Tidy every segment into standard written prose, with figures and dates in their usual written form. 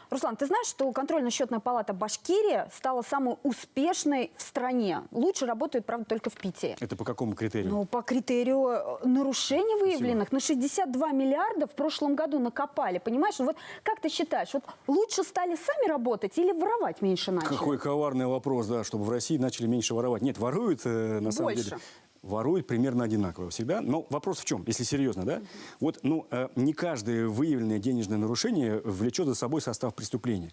Руслан, ты знаешь, что контрольно-счетная палата Башкирии стала самой успешной в стране? Лучше работает, правда, только в Питере. Это по какому критерию? Ну, по критерию нарушений выявленных. На 62 миллиарда в прошлом году накопали. Понимаешь? Вот как ты считаешь, вот лучше стали сами работать или воровать меньше начали? Какой коварный вопрос, да, чтобы в России начали меньше воровать. Нет, воруют на самом деле. Воруют примерно одинаково всегда. Но вопрос в чем, если серьезно, да? Вот, не каждое выявленное денежное нарушение влечет за собой состав преступления.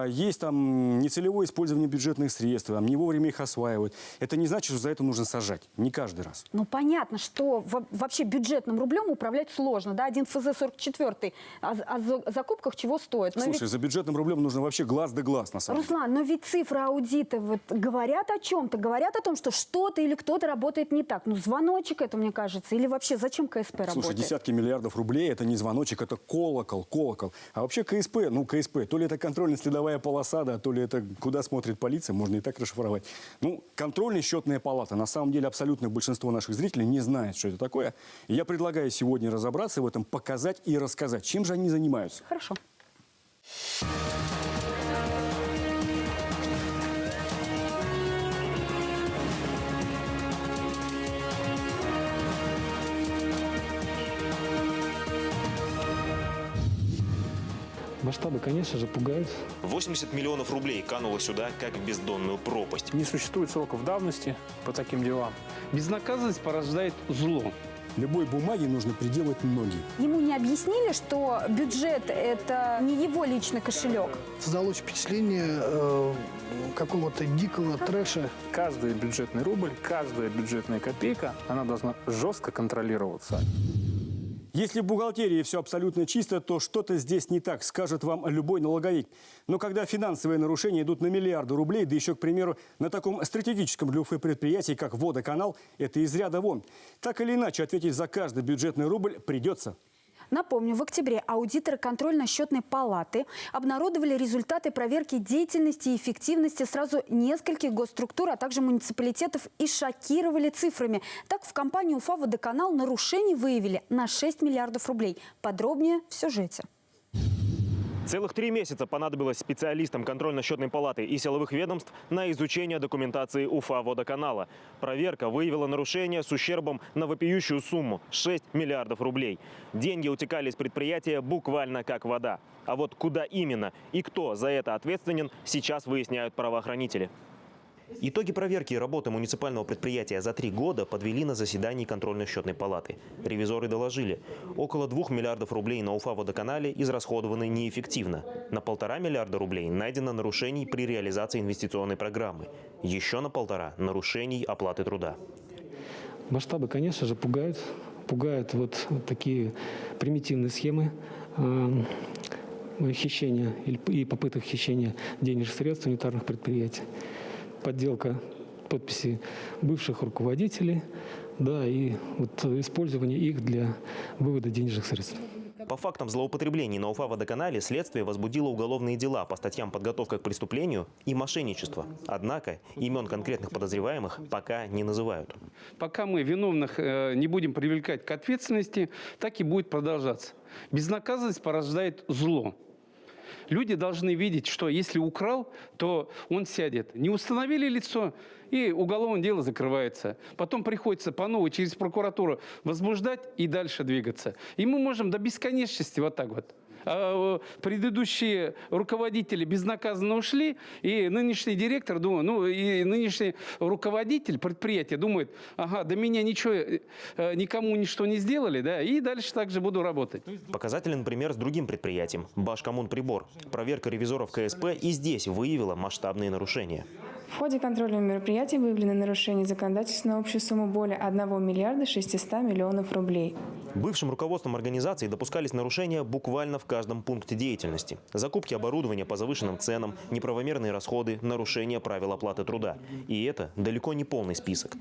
Есть там нецелевое использование бюджетных средств, не вовремя их осваивают. Это не значит, что за это нужно сажать. Не каждый раз. Ну, понятно, что вообще бюджетным рублем управлять сложно, да? Один ФЗ-44 о закупках чего стоит? Но Слушай, за бюджетным рублем нужно вообще глаз да глаз, на самом деле. Руслан, но ведь цифры аудита вот говорят о чем-то, говорят о том, что что-то или кто-то работает не так. Ну, звоночек это, мне кажется, или вообще зачем КСП работает? Слушай, десятки миллиардов рублей – это не звоночек, это колокол. А вообще КСП, то ли это контрольно-следовая полоса, да, то ли это куда смотрит полиция, можно и так расшифровать. Контрольно-счетная палата, на самом деле абсолютное большинство наших зрителей не знает, что это такое. И я предлагаю сегодня разобраться в этом, показать и рассказать, чем же они занимаются. Хорошо. Масштабы, конечно же, пугают. 80 миллионов рублей кануло сюда, как в бездонную пропасть. Не существует сроков давности по таким делам. Безнаказанность порождает зло. Любой бумаге нужно приделать ноги. Ему не объяснили, что бюджет – это не его личный кошелек? Создалось впечатление какого-то дикого трэша. Каждый бюджетный рубль, каждая бюджетная копейка, она должна жестко контролироваться. Если в бухгалтерии все абсолютно чисто, то что-то здесь не так, скажет вам любой налоговик. Но когда финансовые нарушения идут на миллиарды рублей, да еще, к примеру, на таком стратегическом для Уфы предприятии, как водоканал, это из ряда вон. Так или иначе, ответить за каждый бюджетный рубль придется. Напомню, в октябре аудиторы контрольно-счетной палаты обнародовали результаты проверки деятельности и эффективности сразу нескольких госструктур, а также муниципалитетов и шокировали цифрами. Так, в компании «Уфа-Водоканал» нарушений выявили на 6 миллиардов рублей. Подробнее в сюжете. Целых 3 месяца понадобилось специалистам контрольно-счетной палаты и силовых ведомств на изучение документации Уфа-Водоканала. Проверка выявила нарушения с ущербом на вопиющую сумму – 6 миллиардов рублей. Деньги утекали из предприятия буквально как вода. А вот куда именно и кто за это ответственен, сейчас выясняют правоохранители. Итоги проверки работы муниципального предприятия за 3 года подвели на заседании контрольно-счетной палаты. Ревизоры доложили, около 2 миллиардов рублей на Уфа-Водоканале израсходованы неэффективно. На 1,5 миллиарда рублей найдено нарушений при реализации инвестиционной программы. Еще на 1,5 нарушений оплаты труда. Масштабы, конечно же, пугают. Пугают вот такие примитивные схемы хищения и попыток хищения денежных средств унитарных предприятий. Подделка подписи бывших руководителей, да, и вот использование их для вывода денежных средств. По фактам злоупотреблений на Уфа-Водоканале следствие возбудило уголовные дела по статьям подготовка к преступлению и мошенничество. Однако имен конкретных подозреваемых пока не называют. Пока мы виновных не будем привлекать к ответственности, так и будет продолжаться. Безнаказанность порождает зло. Люди должны видеть, что если украл, то он сядет. Не установили лицо, и уголовное дело закрывается. Потом приходится по новой через прокуратуру возбуждать и дальше двигаться. И мы можем до бесконечности вот так вот. А предыдущие руководители безнаказанно ушли, и нынешний директор, и нынешний руководитель предприятия думает, ага, до меня ничего, никому ничто не сделали, да, и дальше также буду работать. Показателен пример с другим предприятием – Башкоммунприбор. Проверка ревизоров КСП и здесь выявила масштабные нарушения. В ходе контрольного мероприятия выявлены нарушения законодательства на общую сумму более 1 миллиарда 600 миллионов рублей. Бывшим руководством организации допускались нарушения буквально в каждом пункте деятельности. Закупки оборудования по завышенным ценам, неправомерные расходы, нарушение правил оплаты труда. И это далеко не полный список.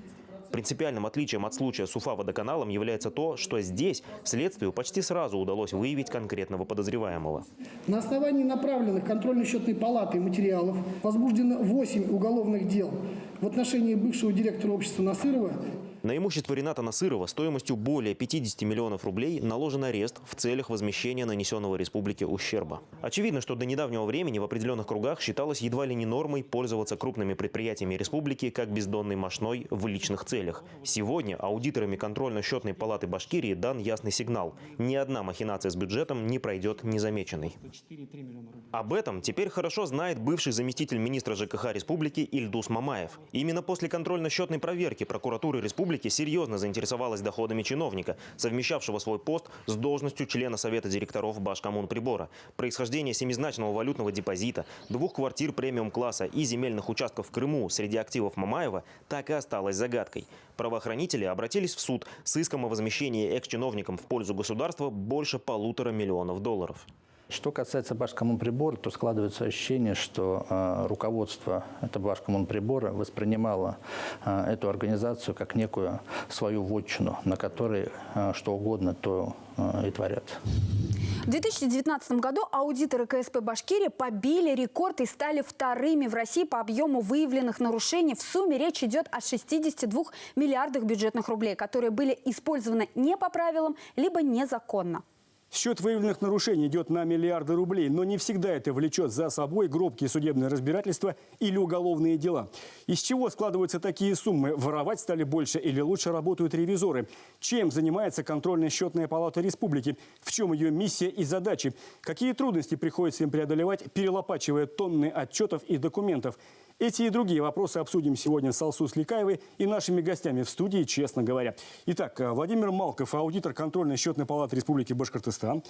Принципиальным отличием от случая с Уфа-Водоканалом является то, что здесь следствию почти сразу удалось выявить конкретного подозреваемого. На основании направленных контрольно-счетной палатой материалов возбуждено 8 уголовных дел в отношении бывшего директора общества Насырова На имущество Рената Насырова стоимостью более 50 миллионов рублей наложен арест в целях возмещения нанесенного республике ущерба. Очевидно, что до недавнего времени в определенных кругах считалось едва ли не нормой пользоваться крупными предприятиями республики как бездонной мошной в личных целях. Сегодня аудиторами контрольно-счетной палаты Башкирии дан ясный сигнал. Ни одна махинация с бюджетом не пройдет незамеченной. Об этом теперь хорошо знает бывший заместитель министра ЖКХ республики Ильдус Мамаев. Именно после контрольно-счетной проверки прокуратуры республики серьезно заинтересовалась доходами чиновника, совмещавшего свой пост с должностью члена Совета директоров Башкоммунприбора. Происхождение семизначного валютного депозита, 2 квартир премиум-класса и земельных участков в Крыму среди активов Мамаева так и осталось загадкой. Правоохранители обратились в суд с иском о возмещении экс-чиновникам в пользу государства больше $1,5 миллиона. Что касается Башкоммунприбора, то складывается ощущение, что руководство этого Башкоммунприбора воспринимало эту организацию как некую свою вотчину, на которой что угодно то и творят. В 2019 году аудиторы КСП Башкирии побили рекорд и стали вторыми в России по объему выявленных нарушений. В сумме речь идет о 62 миллиардах бюджетных рублей, которые были использованы не по правилам, либо незаконно. Счет выявленных нарушений идет на миллиарды рублей, но не всегда это влечет за собой громкие судебные разбирательства или уголовные дела. Из чего складываются такие суммы? Воровать стали больше или лучше работают ревизоры? Чем занимается контрольно-счетная палата республики? В чем ее миссия и задачи? Какие трудности приходится им преодолевать, перелопачивая тонны отчетов и документов? Эти и другие вопросы обсудим сегодня с Алсу Сликаевой и нашими гостями в студии, честно говоря. Итак, Владимир Малков, аудитор контрольно-счетной палаты Республики Башкортостан.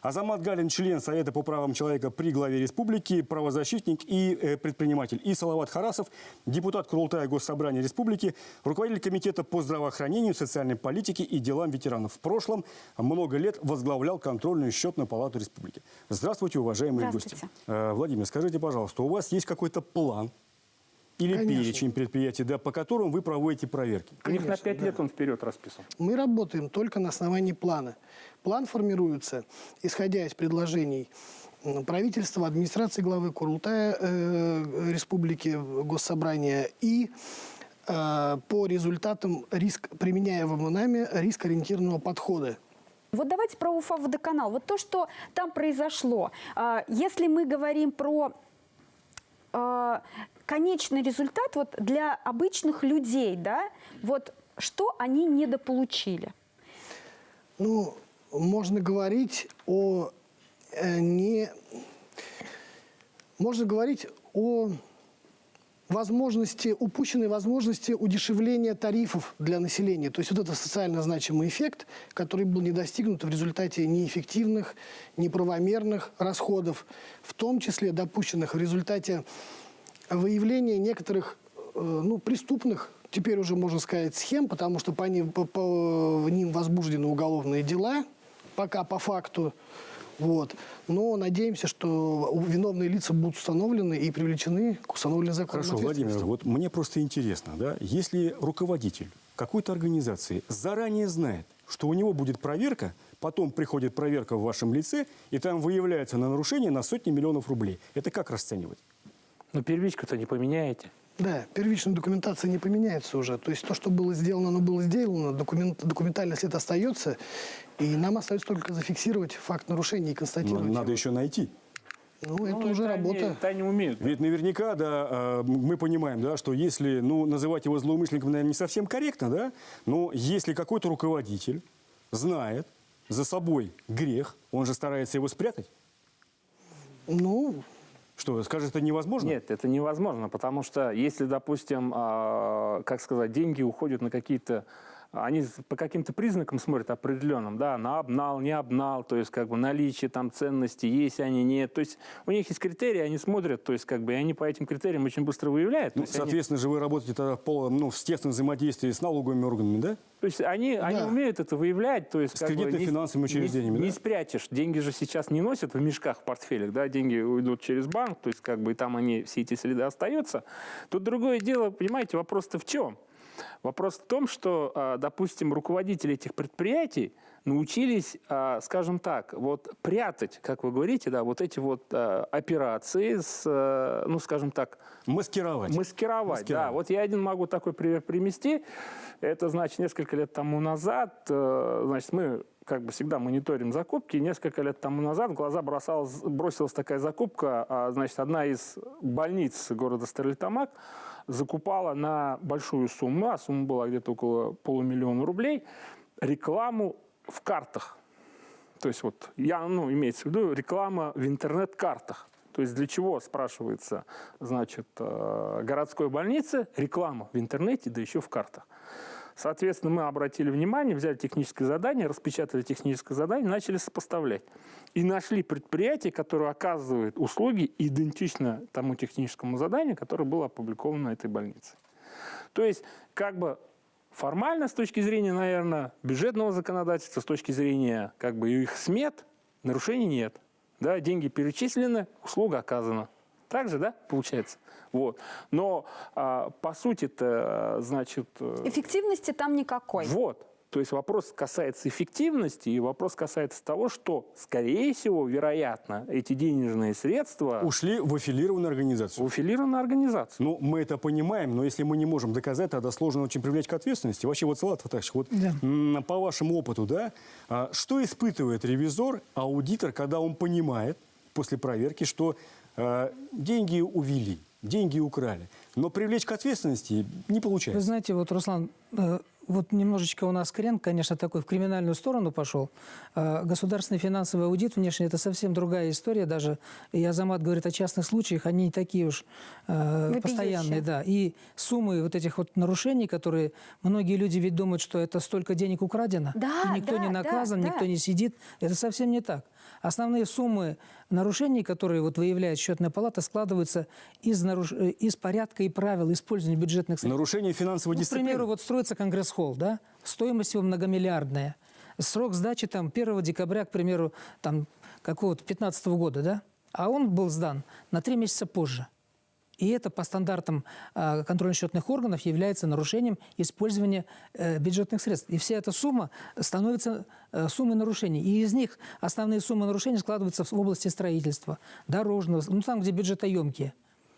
Азамат Галин, член Совета по правам человека при главе республики, правозащитник и предприниматель. И Салават Харасов, депутат Курултая Госсобрания Республики, руководитель комитета по здравоохранению, социальной политике и делам ветеранов. В прошлом много лет возглавлял контрольную счетную палату республики. Здравствуйте, уважаемые гости. Владимир, скажите, пожалуйста, у вас есть какой-то план или перечень предприятий, да, по которым вы проводите проверки? У них на 5 лет он вперед расписан. Мы работаем только на основании плана. План формируется, исходя из предложений правительства, администрации главы Курултая Республики, Госсобрания и по результатам применяемого нами риск-ориентированного подхода. Вот давайте про Уфа-водоканал. Вот то, что там произошло. Если мы говорим про конечный результат вот для обычных людей, да, вот что они недополучили? Ну, можно говорить о упущенной возможности удешевления тарифов для населения. То есть вот это социально значимый эффект, который был не достигнут в результате неэффективных, неправомерных расходов, в том числе допущенных в результате выявления некоторых преступных, теперь уже можно сказать, схем, потому что по ним возбуждены уголовные дела, пока по факту. Вот. Но надеемся, что виновные лица будут установлены и привлечены к установленной законной Хорошо, Владимир, вот мне просто интересно, да, если руководитель какой-то организации заранее знает, что у него будет проверка, потом приходит проверка в вашем лице, и там выявляется на нарушение на сотни миллионов рублей. Это как расценивать? Но первичку-то не поменяете. Да, первичная документация не поменяется уже. То есть то, что было сделано, оно было сделано, документальный след остается, и нам остается только зафиксировать факт нарушения и констатировать его. Надо еще найти. Это уже работа. Это они умеют. Ведь наверняка, да, мы понимаем, да, что если, называть его злоумышленником, наверное, не совсем корректно, да, но если какой-то руководитель знает за собой грех, он же старается его спрятать. Что, скажет, это невозможно? Нет, это невозможно, потому что если, допустим, деньги уходят на какие-то... Они по каким-то признакам смотрят определенным, да, на обнал, не обнал, то есть наличие там ценностей, есть они, нет. То есть у них есть критерии, они смотрят, то есть и они по этим критериям очень быстро выявляют. Соответственно же вы работаете тогда в тесном взаимодействии с налоговыми органами, да? То есть они умеют это выявлять. То есть, с кредитно-финансовыми учреждениями, не спрячешь. Деньги же сейчас не носят в мешках, в портфелях, да, деньги уйдут через банк, то есть и там они, все эти следы остаются. Тут другое дело, понимаете, вопрос-то в чем? Вопрос в том, что, допустим, руководители этих предприятий научились, скажем так, вот прятать, как вы говорите, да, вот эти вот операции с, ну, скажем так... Маскировать. Маскировать, да. Вот я один могу такой пример привести. Это, значит, несколько лет тому назад, значит, мы как бы всегда мониторим закупки. Несколько лет тому назад в глаза бросилась такая закупка. Значит, одна из больниц города Стерлитамак закупала на большую сумму, а сумма была где-то около $500 000 рублей, рекламу в картах. То есть вот, имеется в виду реклама в интернет-картах. То есть для чего, спрашивается, значит, городской больнице реклама в интернете, да еще в картах. Соответственно, мы обратили внимание, взяли техническое задание, распечатали техническое задание, начали сопоставлять. И нашли предприятие, которое оказывает услуги идентично тому техническому заданию, которое было опубликовано на этой больнице. То есть, как бы формально, с точки зрения, наверное, бюджетного законодательства, с точки зрения как бы их смет, нарушений нет. Да, деньги перечислены, услуга оказана. Так же, да, получается? Вот. Но по сути-то, значит... Эффективности там никакой. Вот. То есть вопрос касается эффективности, и вопрос касается того, что, скорее всего, вероятно, эти денежные средства... Ушли в аффилированную организацию. В аффилированную организацию. Ну, мы это понимаем, но если мы не можем доказать, тогда сложно очень привлечь к ответственности. Вообще, вот, Салават Фатахович, вот по вашему опыту, да, что испытывает ревизор, аудитор, когда он понимает после проверки, что деньги увели, деньги украли, но привлечь к ответственности не получается? Вы знаете, вот, Руслан, вот немножечко у нас крен, конечно, такой в криминальную сторону пошел. Государственный финансовый аудит внешне – это совсем другая история. Даже и Азамат говорит о частных случаях, они не такие уж постоянные. Да. И суммы вот этих вот нарушений, которые многие люди ведь думают, что это столько денег украдено, Да, и никто не наказан, да. никто не сидит. Это совсем не так. Основные суммы нарушений, которые вот выявляет Счетная палата, складываются из порядка и правил использования бюджетных средств. Нарушение финансовой дисциплины? К примеру, вот строится Конгресс-холл, да? Стоимость его многомиллиардная. Срок сдачи там 1 декабря, к примеру, там какого-то 2015 года, да? А он был сдан на 3 месяца позже. И это по стандартам контрольно-счетных органов является нарушением использования бюджетных средств. И вся эта сумма становится суммой нарушений. И из них основные суммы нарушений складываются в области строительства, дорожного, ну там, где бюджетоемкие.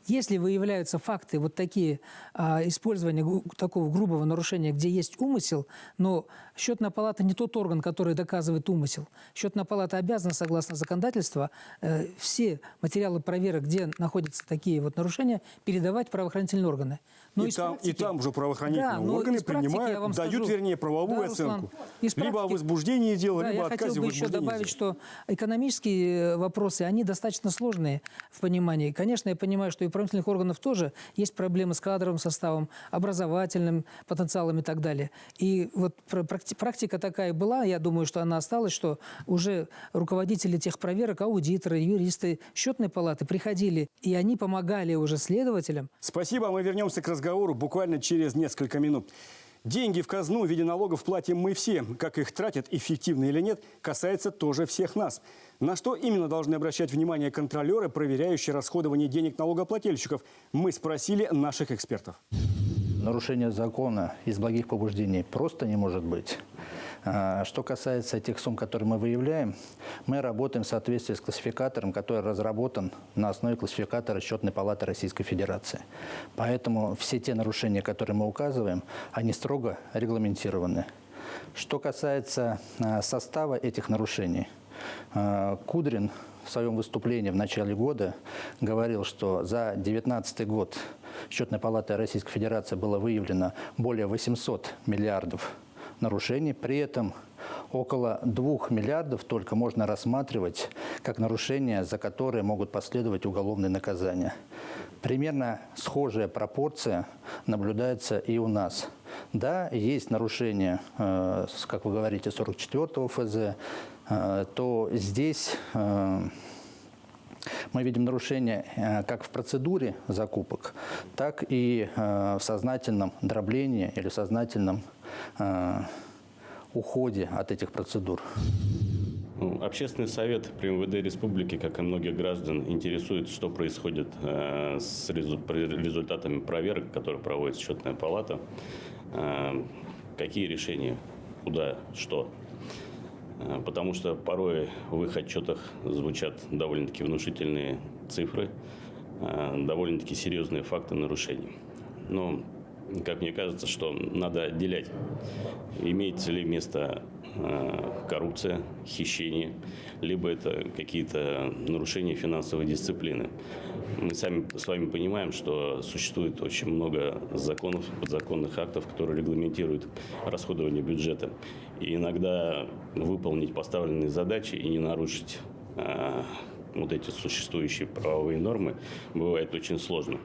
Если выявляются факты вот такие использования такого грубого нарушения, где есть умысел, но Счетная палата не тот орган, который доказывает умысел. Счетная палата обязана, согласно законодательству, все материалы проверок, где находятся такие вот нарушения, передавать в правоохранительные органы. Но и там уже правоохранительные органы принимают, дают, вернее, правовую оценку. Либо о возбуждении дела, либо отказе в возбуждении. Я хотел бы еще добавить, что экономические вопросы, они достаточно сложные в понимании. Конечно, я понимаю, что и у правоохранительных органов тоже есть проблемы с кадровым составом, образовательным потенциалом и так далее. И вот практика такая была, я думаю, что она осталась, что уже руководители техпроверок, аудиторы, юристы Счетной палаты приходили, и они помогали уже следователям. Спасибо, мы вернемся к разговору буквально через несколько минут. Деньги в казну в виде налогов платим мы все. Как их тратят, эффективно или нет, касается тоже всех нас. На что именно должны обращать внимание контролеры, проверяющие расходование денег налогоплательщиков? Мы спросили наших экспертов. Нарушение закона из благих побуждений просто не может быть. Что касается тех сумм, которые мы выявляем, мы работаем в соответствии с классификатором, который разработан на основе классификатора Счетной палаты Российской Федерации. Поэтому все те нарушения, которые мы указываем, они строго регламентированы. Что касается состава этих нарушений, Кудрин в своем выступлении в начале года говорил, что за 2019 год Счетной палатой Российской Федерации было выявлено более 800 миллиардов нарушений. При этом около 2 миллиардов только можно рассматривать как нарушения, за которые могут последовать уголовные наказания. Примерно схожая пропорция наблюдается и у нас. Да, есть нарушения, как вы говорите, 44-го ФЗ, то здесь мы видим нарушения как в процедуре закупок, так и в сознательном дроблении или в сознательном уходе от этих процедур. Общественный совет при МВД Республики, как и многих граждан, интересует, что происходит с результатами проверок, которые проводит Счетная палата, какие решения, куда, что. потому что порой в их отчетах звучат довольно-таки внушительные цифры, довольно-таки серьезные факты нарушений. Но, как мне кажется, что надо отделять, имеется ли место коррупция, хищение, либо это какие-то нарушения финансовой дисциплины. Мы сами с вами понимаем, что существует очень много законов, подзаконных актов, которые регламентируют расходование бюджета. И иногда выполнить поставленные задачи и не нарушить вот эти существующие правовые нормы бывает очень сложно.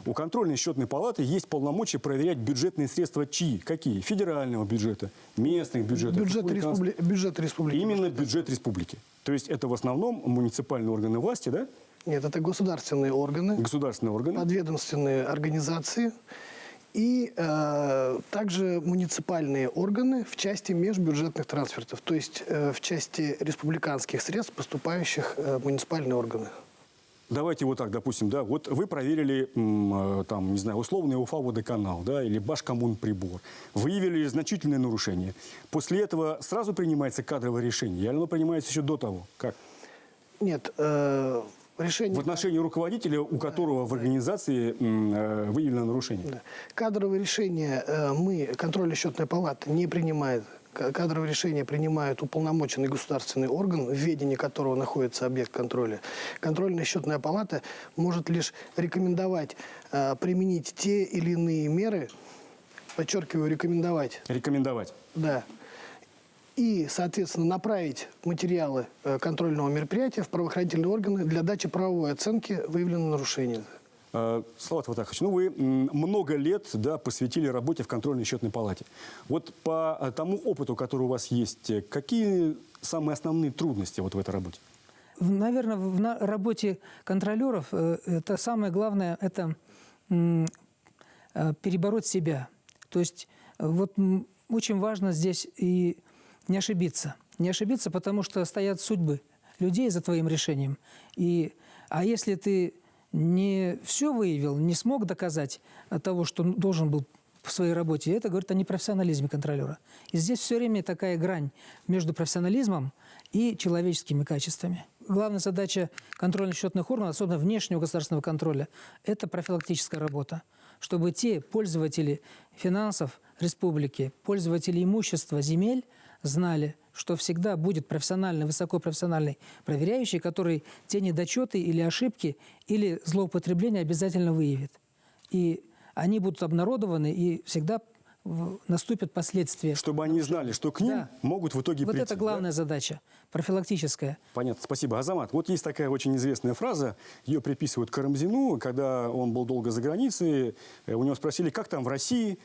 У контрольной счетной палаты есть полномочия проверять бюджетные средства чьи? Какие? Федерального бюджета, местных бюджетов. Бюджет республики. Именно бюджет республики. То есть это в основном муниципальные органы власти, да? Нет, это государственные органы, Государственные органы. подведомственные организации и также муниципальные органы в части межбюджетных трансфертов, то есть в части республиканских средств, поступающих в муниципальные органы. Давайте вот так, допустим, да, вот вы проверили, там, не знаю, условный Уфа-водоканал, да, или Башкоммунприбор, выявили значительные нарушения. После этого сразу принимается кадровое решение, или оно принимается еще до того? Как? Нет, решение... В отношении руководителя, у которого в организации выявлено нарушение. Да. Кадровые решения контрольно-счетная палата не принимает. Кадровые решения принимают уполномоченный государственный орган, в ведении которого находится объект контроля. Контрольная счетная палата может лишь рекомендовать применить те или иные меры, подчеркиваю, рекомендовать. Рекомендовать. Да. И, соответственно, направить материалы контрольного мероприятия в правоохранительные органы для дачи правовой оценки выявленного нарушения. Салават Фатахович, ну вы много лет, да, посвятили работе в контрольной счетной палате. Вот по тому опыту, который у вас есть, какие самые основные трудности вот в этой работе? Наверное, в работе контролеров это самое главное – это перебороть себя. То есть вот очень важно здесь и не ошибиться. Не ошибиться, потому что стоят судьбы людей за твоим решением. А если ты не все выявил, не смог доказать того, что должен был в своей работе, это говорит о непрофессионализме контролера. И здесь все время такая грань между профессионализмом и человеческими качествами. Главная задача контрольно-счетных органов, особенно внешнего государственного контроля, это профилактическая работа, чтобы те пользователи финансов республики, пользователи имущества земель знали, что всегда будет профессиональный, высокопрофессиональный проверяющий, который те недочеты или ошибки, или злоупотребления обязательно выявит. И они будут обнародованы, и всегда наступят последствия. Чтобы они знали, что к ним могут в итоге прийти. Вот это главная задача, профилактическая. Понятно, спасибо. Азамат, вот есть такая очень известная фраза, ее приписывают Карамзину, когда он был долго за границей, у него спросили, как там в России,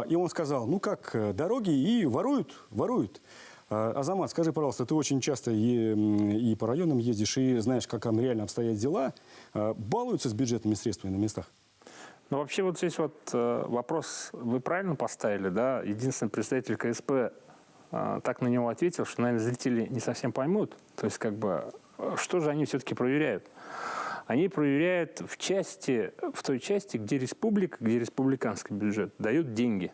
и он сказал, ну как, дороги и воруют. Азамат, скажи, пожалуйста, ты очень часто и по районам ездишь, и знаешь, как там реально обстоят дела. Балуются с бюджетными средствами на местах? Ну, вообще, вот здесь вот вопрос вы правильно поставили, да? Единственный представитель КСП так на него ответил, что, наверное, зрители не совсем поймут. То есть, как бы, что же они все-таки проверяют? Они проверяют в той части, где республика, где республиканский бюджет дает деньги.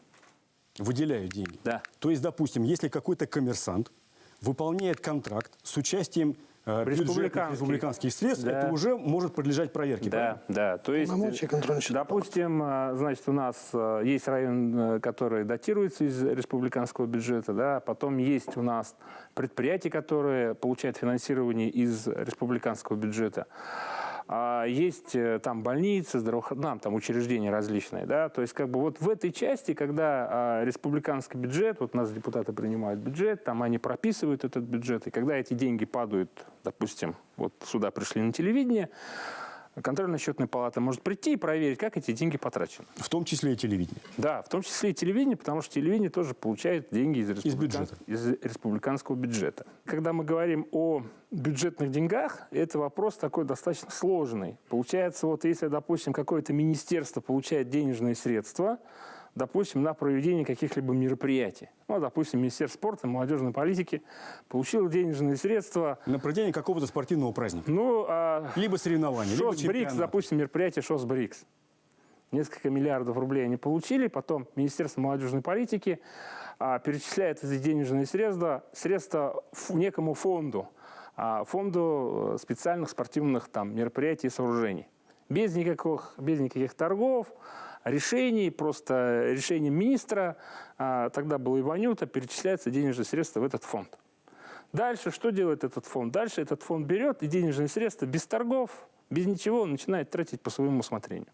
Выделяют деньги. Да. То есть, допустим, если какой-то коммерсант выполняет контракт с участием бюджетных республиканских средств, да, это уже может подлежать проверке. Да, да. То есть, допустим, значит, у нас есть район, который датируется из республиканского бюджета, да, потом есть у нас предприятия, которые получают финансирование из республиканского бюджета. Есть там больницы, там учреждения различные, да, то есть как бы вот в этой части, когда республиканский бюджет, вот у нас депутаты принимают бюджет, там они прописывают этот бюджет, и когда эти деньги падают, допустим, вот сюда пришли на телевидение, контрольно-счетная палата может прийти и проверить, как эти деньги потрачены. В том числе и телевидение. Да, в том числе и телевидение, потому что телевидение тоже получает деньги из республиканского бюджета. Когда мы говорим о бюджетных деньгах, это вопрос такой достаточно сложный. Получается, вот если, допустим, какое-то министерство получает денежные средства, допустим, на проведение каких-либо мероприятий. Ну, допустим, Министерство спорта и молодежной политики получило денежные средства. На проведение какого-то спортивного праздника. Ну, либо соревнований, либо ШОС-БРИКС, допустим, мероприятие ШОС-БРИКС. Несколько миллиардов рублей они получили, потом Министерство молодежной политики перечисляет эти денежные средства некому фонду, фонду специальных спортивных мероприятий и сооружений. Без никаких торгов, решений, просто решением министра, тогда был Иванюта, перечисляются денежные средства в этот фонд. Дальше что делает этот фонд? Дальше этот фонд берет и денежные средства без торгов, без ничего он начинает тратить по своему усмотрению.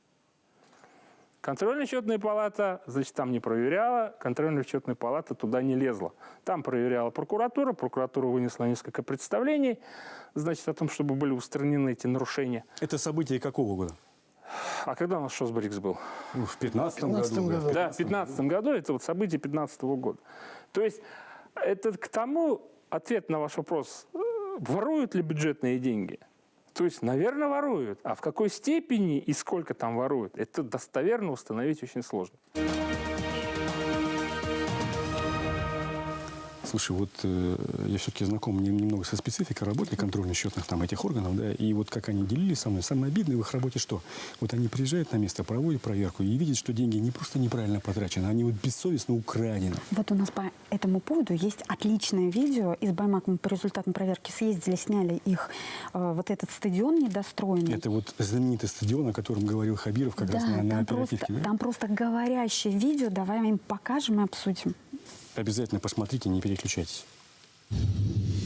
Контрольно-счетная палата, значит, там не проверяла, контрольно-счетная палата туда не лезла. Там проверяла прокуратура, прокуратура вынесла несколько представлений, значит, о том, чтобы были устранены эти нарушения. Это событие какого года? А когда у нас ШОСБРИКС был? В 15-м году. Да, в 15 году, это вот событие 15 года. То есть это к тому, ответ на ваш вопрос, воруют ли бюджетные деньги? То есть, наверное, воруют. А в какой степени и сколько там воруют, это достоверно установить очень сложно. Слушай, вот я все-таки знаком немного со спецификой работы контрольно-счетных этих органов, да, и вот как они делились со мной, самое обидное в их работе что? Вот они приезжают на место, проводят проверку и видят, что деньги не просто неправильно потрачены, они вот бессовестно украдены. Вот у нас по этому поводу есть отличное видео из Баймака. Мы по результатам проверки съездили, сняли их. Вот этот стадион недостроенный. Это вот знаменитый стадион, о котором говорил Хабиров как раз на оперативке. Да? Там просто говорящее видео. Давай им покажем и обсудим. Обязательно посмотрите, не переключайтесь.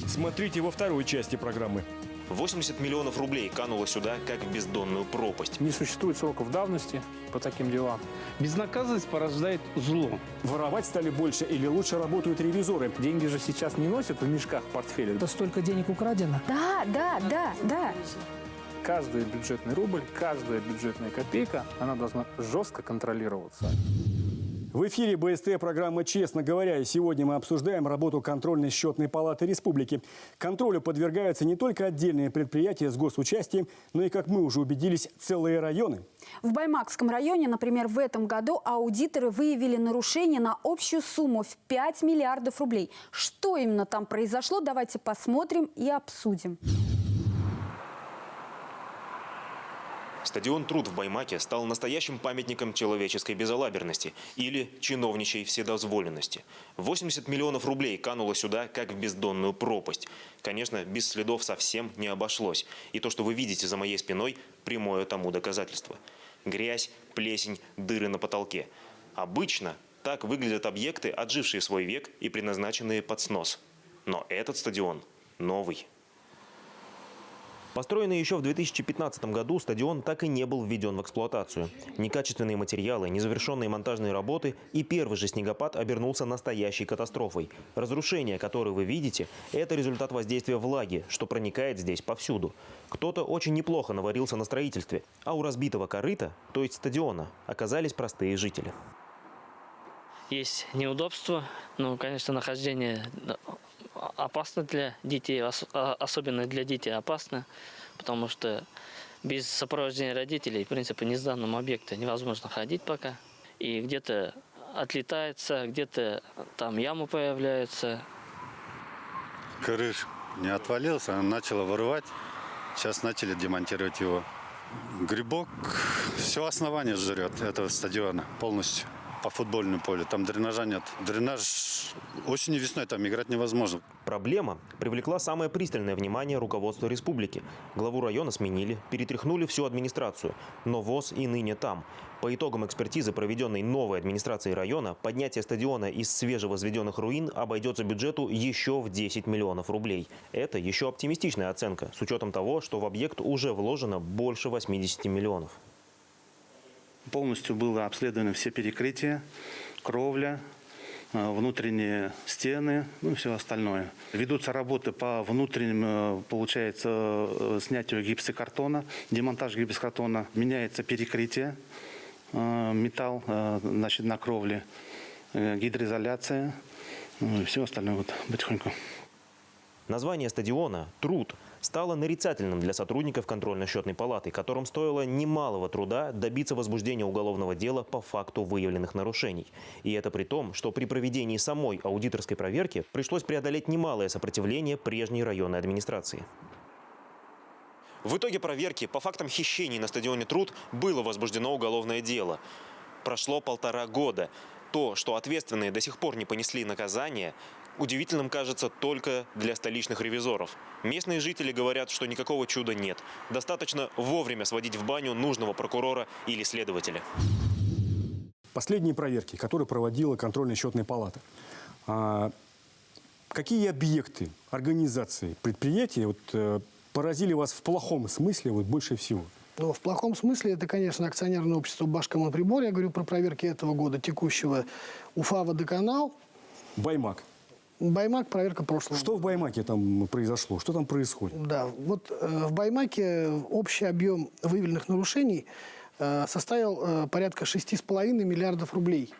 Смотрите во второй части программы. 80 миллионов рублей кануло сюда, как в бездонную пропасть. Не существует сроков давности по таким делам. Безнаказанность порождает зло. Воровать стали больше или лучше работают ревизоры? Деньги же сейчас не носят в мешках, в портфеле. Это столько денег украдено. Да. Каждый бюджетный рубль, каждая бюджетная копейка, она должна жестко контролироваться. В эфире БСТ программа «Честно говоря». И сегодня мы обсуждаем работу контрольно-счетной палаты республики. Контролю подвергаются не только отдельные предприятия с госучастием, но и, как мы уже убедились, целые районы. В Баймакском районе, например, в этом году аудиторы выявили нарушения на общую сумму в 5 миллиардов рублей. Что именно там произошло, давайте посмотрим и обсудим. Стадион «Труд» в Баймаке стал настоящим памятником человеческой безалаберности или чиновничьей вседозволенности. 80 миллионов рублей кануло сюда, как в бездонную пропасть. Конечно, без следов совсем не обошлось. И то, что вы видите за моей спиной, прямое тому доказательство. Грязь, плесень, дыры на потолке. Обычно так выглядят объекты, отжившие свой век и предназначенные под снос. Но этот стадион новый. Построенный еще в 2015 году, стадион так и не был введен в эксплуатацию. Некачественные материалы, незавершенные монтажные работы и первый же снегопад обернулся настоящей катастрофой. Разрушения, которые вы видите, это результат воздействия влаги, что проникает здесь повсюду. Кто-то очень неплохо наварился на строительстве, а у разбитого корыта, то есть стадиона, оказались простые жители. Есть неудобства, конечно, нахождение опасно для детей, особенно для детей опасно, потому что без сопровождения родителей, в принципе, не сданному объекту невозможно ходить пока. И где-то отлетается, где-то там ямы появляются. Крыша не отвалился, она начала вырывать. Сейчас начали демонтировать его. Грибок все основание жрет этого стадиона полностью. По футбольному полю. Там дренажа нет. Дренаж осенью, весной там играть невозможно. Проблема привлекла самое пристальное внимание руководства республики. Главу района сменили, перетряхнули всю администрацию. Но ВОС и ныне там. По итогам экспертизы, проведенной новой администрацией района, поднятие стадиона из свежевозведенных руин обойдется бюджету еще в 10 миллионов рублей. Это еще оптимистичная оценка, с учетом того, что в объект уже вложено больше 80 миллионов. Полностью было обследованы все перекрытия, кровля, внутренние стены, и все остальное. Ведутся работы по внутренним, получается, снятию гипсокартона, демонтаж гипсокартона. Меняется перекрытие, металл, на кровле, гидроизоляция, и все остальное потихоньку. Название стадиона «Труд» стало нарицательным для сотрудников контрольно-счетной палаты, которым стоило немалого труда добиться возбуждения уголовного дела по факту выявленных нарушений. И это при том, что при проведении самой аудиторской проверки пришлось преодолеть немалое сопротивление прежней районной администрации. В итоге проверки по фактам хищений на стадионе «Труд» было возбуждено уголовное дело. Прошло 1,5 года. То, что ответственные до сих пор не понесли наказания, удивительным кажется только для столичных ревизоров. Местные жители говорят, что никакого чуда нет. Достаточно вовремя сводить в баню нужного прокурора или следователя. Последние проверки, которые проводила контрольно-счетная палата. Какие объекты, организации, предприятия поразили вас в плохом смысле больше всего? Ну, в плохом смысле это, конечно, акционерное общество «Башкоммунприбор». Я говорю про проверки этого года, текущего. Уфа «Водоканал». Баймак. Баймак, проверка прошлого. Что в Баймаке там произошло? Что там происходит? Да, вот в Баймаке общий объем выявленных нарушений составил порядка 6,5 миллиардов рублей.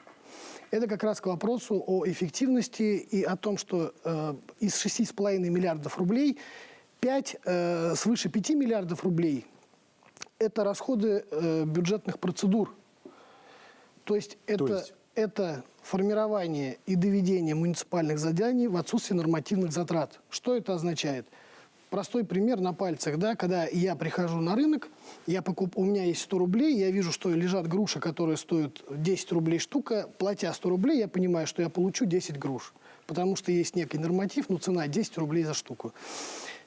Это как раз к вопросу о эффективности и о том, что из 6,5 миллиардов рублей свыше 5 миллиардов рублей – это расходы бюджетных процедур. То есть это формирование и доведение муниципальных заданий в отсутствии нормативных затрат. Что это означает? Простой пример на пальцах. Да? Когда я прихожу на рынок, у меня есть 100 рублей, я вижу, что лежат груши, которые стоят 10 рублей штука. Платя 100 рублей, я понимаю, что я получу 10 груш. Потому что есть некий норматив, но цена 10 рублей за штуку.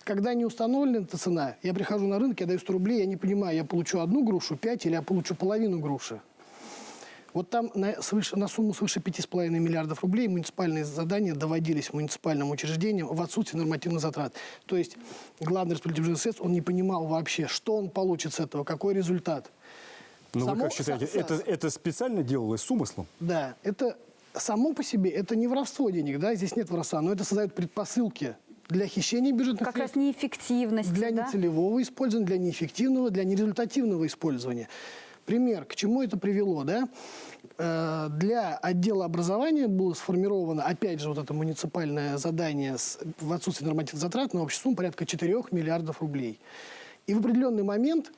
Когда не установлена эта цена, я прихожу на рынок, я даю 100 рублей, я не понимаю, я получу 1 грушу, 5 или я получу половину груши. Вот там на сумму свыше 5,5 миллиардов рублей муниципальные задания доводились муниципальным учреждениям в отсутствии нормативных затрат. То есть главный распределитель бюджетных средств, он не понимал вообще, что он получит с этого, какой результат. Ну вы как считаете, это специально делалось с умыслом? Да, это само по себе, это не воровство денег, да, здесь нет воровства, но это создает предпосылки для хищения бюджетных как средств. раз неэффективность. Для нецелевого использования, для неэффективного, для нерезультативного использования. Пример, к чему это привело, да? Для отдела образования было сформировано, опять же, вот это муниципальное задание в отсутствии нормативных затрат на общую сумму порядка 4 миллиардов рублей. И в определенный момент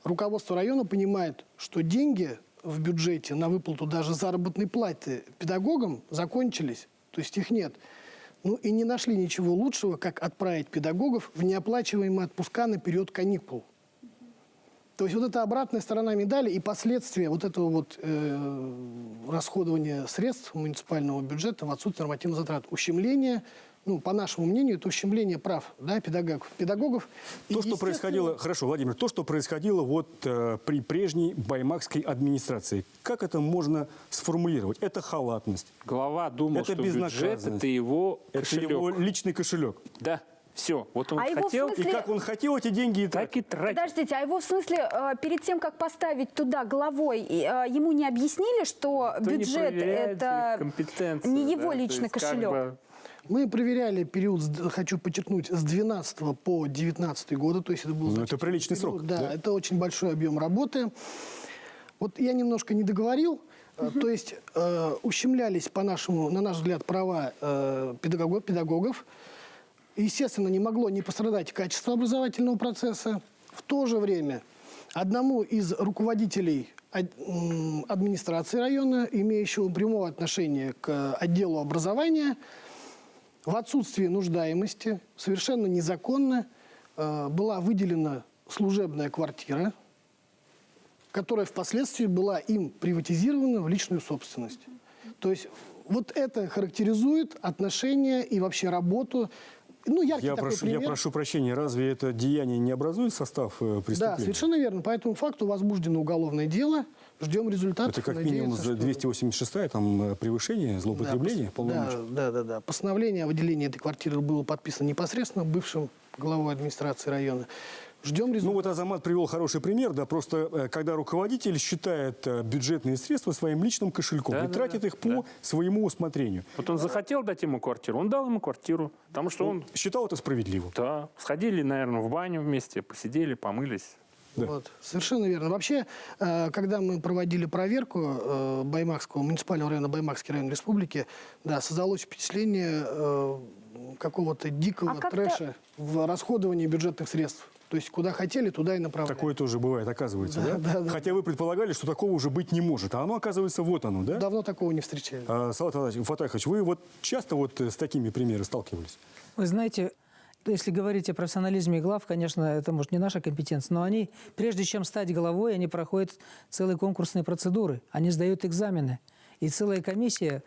руководство района понимает, что деньги в бюджете на выплату даже заработной платы педагогам закончились, то есть их нет. Ну и не нашли ничего лучшего, как отправить педагогов в неоплачиваемые отпуска на период каникул. То есть вот эта обратная сторона медали и последствия вот этого расходования средств муниципального бюджета в отсутствии нормативных затрат. Ущемление, по нашему мнению, это ущемление прав педагогов. То, что происходило, хорошо, Владимир, то, что происходило при прежней баймакской администрации, как это можно сформулировать? Это халатность. Глава думал, что бюджет – это его кошелек. Это его личный кошелек. Да. Все, вот он хотел, и как он хотел эти деньги так и тратить. Подождите, а его в смысле перед тем, как поставить туда главой, ему не объяснили, что бюджет это не его личный кошелек? Мы проверяли период, хочу подчеркнуть, с 2012 по 2019 годы. То есть это был это приличный срок. Да, это очень большой объем работы. Вот я немножко не договорил. То есть ущемлялись, на наш взгляд, права педагогов. Естественно, не могло не пострадать качество образовательного процесса. В то же время одному из руководителей администрации района, имеющего прямого отношения к отделу образования, в отсутствии нуждаемости, совершенно незаконно была выделена служебная квартира, которая впоследствии была им приватизирована в личную собственность. То есть вот это характеризует отношения и вообще работу. Я прошу прощения, разве это деяние не образует состав преступления? Да, совершенно верно. По этому факту возбуждено уголовное дело. Ждем результатов. Это как минимум 286-я, там превышение, злоупотребление, полномочий. Да. Постановление о выделении этой квартиры было подписано непосредственно бывшим главой администрации района. Ждем результатов. Азамат привел хороший пример, да, просто когда руководитель считает бюджетные средства своим личным кошельком и тратит их по своему усмотрению. Вот он захотел дать ему квартиру, он дал ему квартиру, потому что он считал это справедливым. Да, сходили, наверное, в баню вместе, посидели, помылись. Да. Вот, совершенно верно. Вообще, когда мы проводили проверку муниципального района Баймакский район республики, да, создалось впечатление какого-то дикого трэша в расходовании бюджетных средств. То есть куда хотели, туда и направляли. Такое тоже бывает, оказывается, да? Хотя вы предполагали, что такого уже быть не может. А оно, оказывается, вот оно, да? Давно такого не встречали. Салават Фатахович, вы часто с такими примерами сталкивались? Вы знаете, если говорить о профессионализме глав, конечно, это, может, не наша компетенция, но они, прежде чем стать главой, они проходят целые конкурсные процедуры, они сдают экзамены. И целая комиссия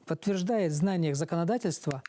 подтверждает знание законодательства.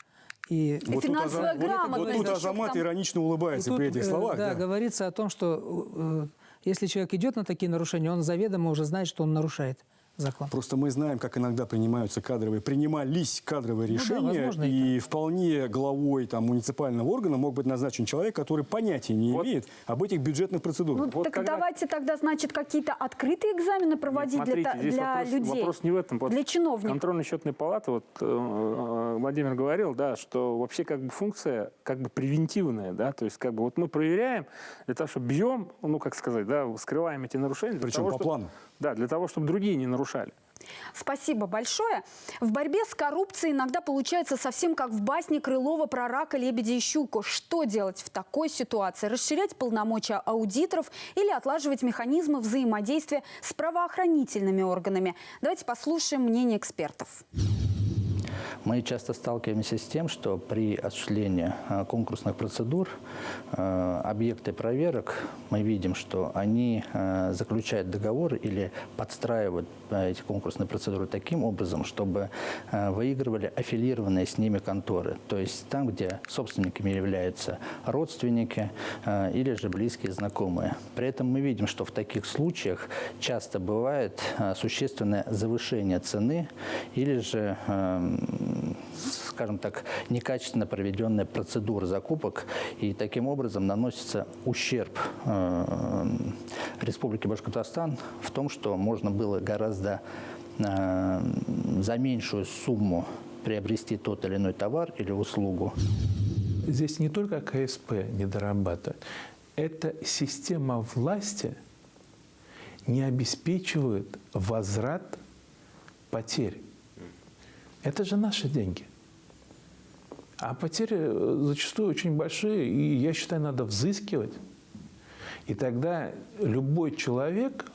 И вот финансовая грамотность. Вот тут Азамат иронично улыбается при этих словах. Да, говорится о том, что если человек идет на такие нарушения, он заведомо уже знает, что он нарушает закон. Просто мы знаем, как иногда принимались кадровые решения, да, возможно, и вполне главой муниципального органа мог быть назначен человек, который понятия не имеет об этих бюджетных процедурах. Ну, так давайте тогда, значит, какие-то открытые экзамены проводить. Нет, смотрите, для людей. Вопрос не в этом. Для чиновников. Контрольно-счетная палата, Владимир говорил, да, что вообще функция превентивная, да, то есть мы проверяем для того, чтобы бьем, скрываем эти нарушения. Причем по плану. Да, для того, чтобы другие не нарушали. Спасибо большое. В борьбе с коррупцией иногда получается совсем как в басне Крылова про рака, лебедя и щуку. Что делать в такой ситуации? Расширять полномочия аудиторов или отлаживать механизмы взаимодействия с правоохранительными органами? Давайте послушаем мнение экспертов. Мы часто сталкиваемся с тем, что при осуществлении конкурсных процедур объекты проверок, мы видим, что они заключают договоры или подстраивают эти конкурсные процедуры таким образом, чтобы выигрывали аффилированные с ними конторы. То есть там, где собственниками являются родственники или же близкие знакомые. При этом мы видим, что в таких случаях часто бывает существенное завышение цены или же, скажем так, некачественно проведенная процедура закупок, и таким образом наносится ущерб Республике Башкортостан в том, что можно было гораздо за меньшую сумму приобрести тот или иной товар или услугу. Здесь не только КСП не дорабатывает, эта система власти не обеспечивает возврат потерь. Это же наши деньги. А потери зачастую очень большие, и я считаю, надо взыскивать. И тогда любой человек,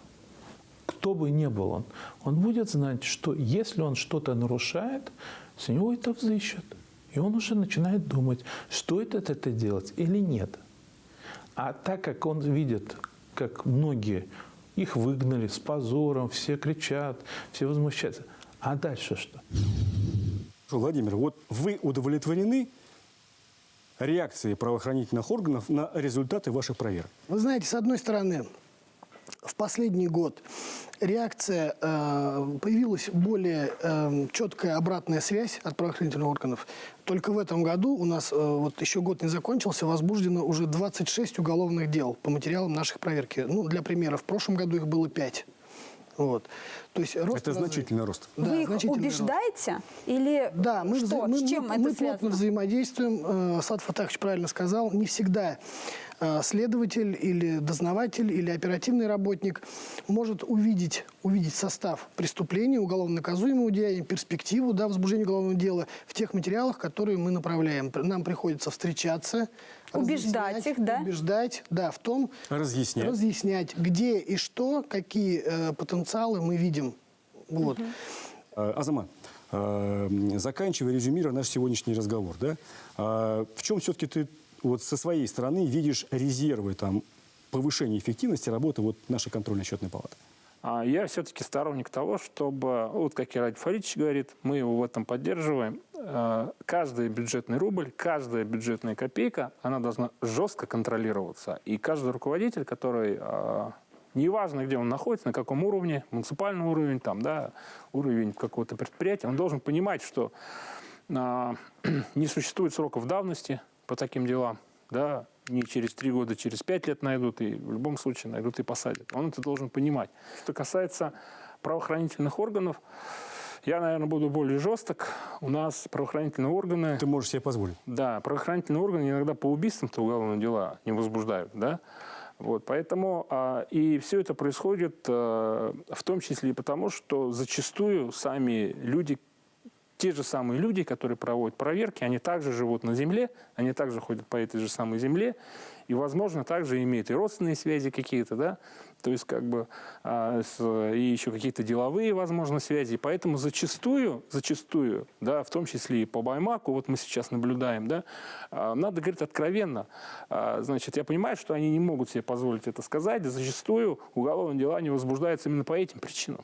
кто бы ни был он будет знать, что если он что-то нарушает, с него это взыщут. И он уже начинает думать, стоит это делать или нет. А так как он видит, как многие их выгнали с позором, все кричат, все возмущаются. А дальше что? Владимир, вот вы удовлетворены реакцией правоохранительных органов на результаты ваших проверок? Вы знаете, с одной стороны, в последний год реакция, появилась более четкая обратная связь от правоохранительных органов. Только в этом году у нас, вот еще год не закончился, возбуждено уже 26 уголовных дел по материалам наших проверки. Ну, для примера, в прошлом году их было 5. Вот. То есть рост это значительный рост. Да, вы их убеждаете? Рост. Или да, мы, что? Мы, с чем мы, это мы связано? плотно взаимодействуем. Сад Фатахович правильно сказал, не всегда следователь или дознаватель или оперативный работник может увидеть состав преступления, уголовно наказуемого деяния, перспективу возбуждения уголовного дела в тех материалах, которые мы направляем. Нам приходится встречаться, убеждать их, да? Убеждать, да, в том, разъяснять, где и что, какие потенциалы мы видим. Вот. Азамат, заканчивая, резюмируя наш сегодняшний разговор, да, в чем все-таки ты вот со своей стороны видишь резервы повышения эффективности работы нашей контрольно-счетной палаты? Я все-таки сторонник того, чтобы, вот как Герасим Фаридович говорит, мы его в этом поддерживаем. Каждый бюджетный рубль, каждая бюджетная копейка, она должна жестко контролироваться. И каждый руководитель, который, неважно, где он находится, на каком уровне, муниципальный уровень, уровень какого-то предприятия, он должен понимать, что не существует сроков давности по таким делам, да, не через 3 года, через 5 лет найдут, и в любом случае найдут и посадят. Он это должен понимать. Что касается правоохранительных органов, я, наверное, буду более жесток. У нас правоохранительные органы... Ты можешь себе позволить. Да, правоохранительные органы иногда по убийствам-то уголовные дела не возбуждают, да. Вот, поэтому и все это происходит в том числе и потому, что зачастую сами люди, те же самые люди, которые проводят проверки, они также живут на земле, они также ходят по этой же самой земле, и, возможно, также имеют и родственные связи какие-то, да, то есть как бы и еще какие-то деловые, возможно, связи. Поэтому зачастую, да, в том числе и по Баймаку, вот мы сейчас наблюдаем, да, надо говорить откровенно. Значит, я понимаю, что они не могут себе позволить это сказать, зачастую уголовные дела не возбуждаются именно по этим причинам.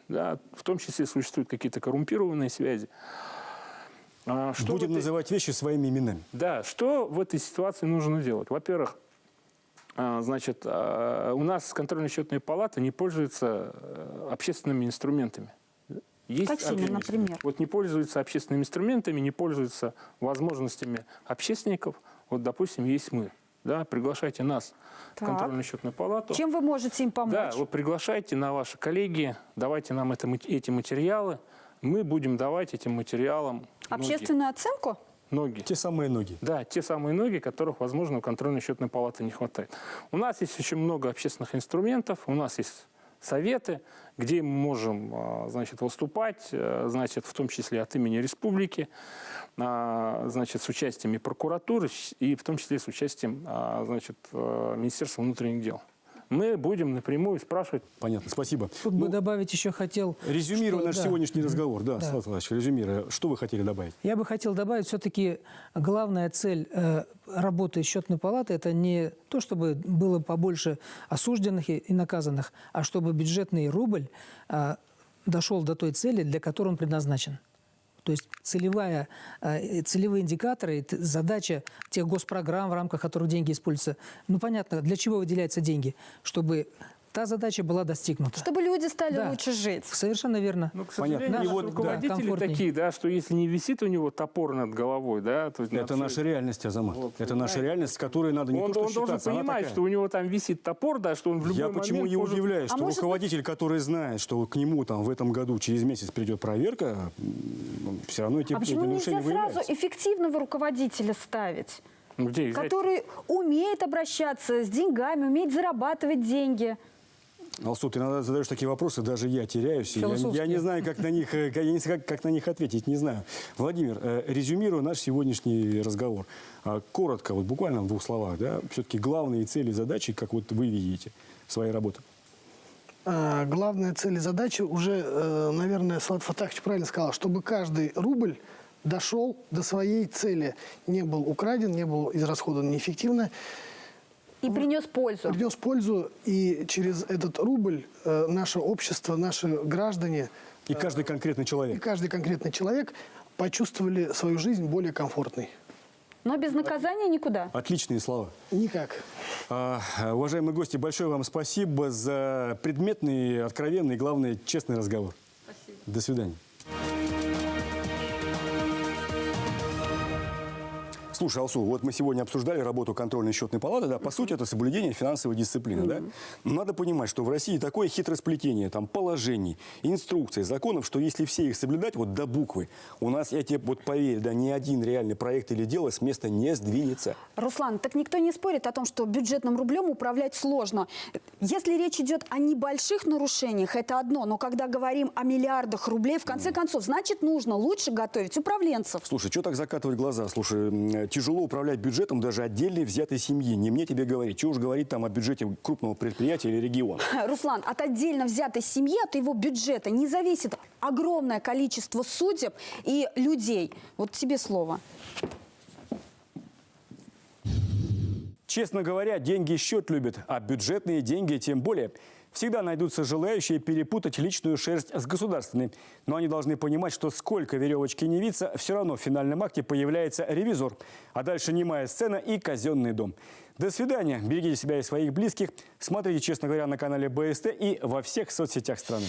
Да, в том числе существуют какие-то коррумпированные связи. Будем называть вещи своими именами. Да, что в этой ситуации нужно делать? Во-первых, значит, у нас контрольно-счетная палата не пользуется общественными инструментами. Какими, например? Вот не пользуются общественными инструментами, не пользуются возможностями общественников. Вот, допустим, есть мы. Да, приглашайте нас в контрольно-счетную палату. Чем вы можете им помочь? Да, вы приглашайте на ваши коллегии, давайте нам эти материалы. Мы будем давать этим материалам общественную оценку? Ноги. Те самые ноги. Да, те самые ноги, которых, возможно, у контрольно-счетной палаты не хватает. У нас есть очень много общественных инструментов, у нас есть советы, где мы можем, значит, выступать, значит, в том числе от имени республики, значит, с участием и прокуратуры, и в том числе с участием, значит, Министерства внутренних дел. Мы будем напрямую спрашивать. Понятно, спасибо. Тут бы добавить еще хотел... Резюмируя наш сегодняшний разговор, да, Салават Николаевич, резюмируя, что вы хотели добавить? Я бы хотел добавить, все-таки главная цель работы счетной палаты – это не то, чтобы было побольше осужденных и наказанных, а чтобы бюджетный рубль дошел до той цели, для которой он предназначен. То есть целевые индикаторы, задача тех госпрограмм, в рамках которых деньги используются, ну понятно, для чего выделяются деньги, чтобы та задача была достигнута. Чтобы люди стали лучше жить. Совершенно верно. Ну, к сожалению, наши руководители такие, да, что если не висит у него топор над головой, да, то это наша реальность, Азамат. Вот, это наша реальность, с которой надо не то что считаться. Он должен понимать, что у него там висит топор, да, что он в любой момент... Я почему и удивляюсь, что руководитель, который знает, что к нему там в этом году через месяц придет проверка, все равно эти почему нарушения нельзя выявляются? сразу эффективного руководителя ставить? Где который умеет обращаться с деньгами, умеет зарабатывать деньги? Алсу, ты иногда задаешь такие вопросы, даже я теряюсь. Я не знаю, как на них ответить, не знаю. Владимир, резюмируя наш сегодняшний разговор, коротко, вот буквально в 2 словах, да, все-таки главные цели и задачи, как вот вы видите своей работы. Главная цель и задача уже, наверное, Салават Фатахович правильно сказал, чтобы каждый рубль дошел до своей цели, не был украден, не был израсходован неэффективно. И принес пользу. Принес пользу, и через этот рубль наше общество, наши граждане... И каждый конкретный человек. И каждый конкретный человек почувствовали свою жизнь более комфортной. Но без наказания никуда. Отличные слова. Никак. Уважаемые гости, большое вам спасибо за предметный, откровенный и, главное, честный разговор. Спасибо. До свидания. Слушай, Алсу, вот мы сегодня обсуждали работу контрольно-счетной палаты, да, по сути это соблюдение финансовой дисциплины, да. Но надо понимать, что в России такое хитросплетение там положений, инструкций, законов, что если все их соблюдать вот до буквы, у нас, я тебе вот поверь, да, ни один реальный проект или дело с места не сдвинется. Руслан, так никто не спорит о том, что бюджетным рублем управлять сложно. Если речь идет о небольших нарушениях, это одно, но когда говорим о миллиардах рублей, в конце концов, значит, нужно лучше готовить управленцев. Слушай, что так закатывать глаза? Слушай, тяжело управлять бюджетом даже отдельной взятой семьи. Не мне тебе говорить. Чего уж говорить там о бюджете крупного предприятия или региона. Руслан, от отдельно взятой семьи, от его бюджета не зависит огромное количество судеб и людей. Вот тебе слово. Честно говоря, деньги счет любят, а бюджетные деньги тем более. Всегда найдутся желающие перепутать личную шерсть с государственной. Но они должны понимать, что сколько веревочки не виться, все равно в финальном акте появляется ревизор. А дальше немая сцена и казенный дом. До свидания. Берегите себя и своих близких. Смотрите, честно говоря, на канале БСТ и во всех соцсетях страны.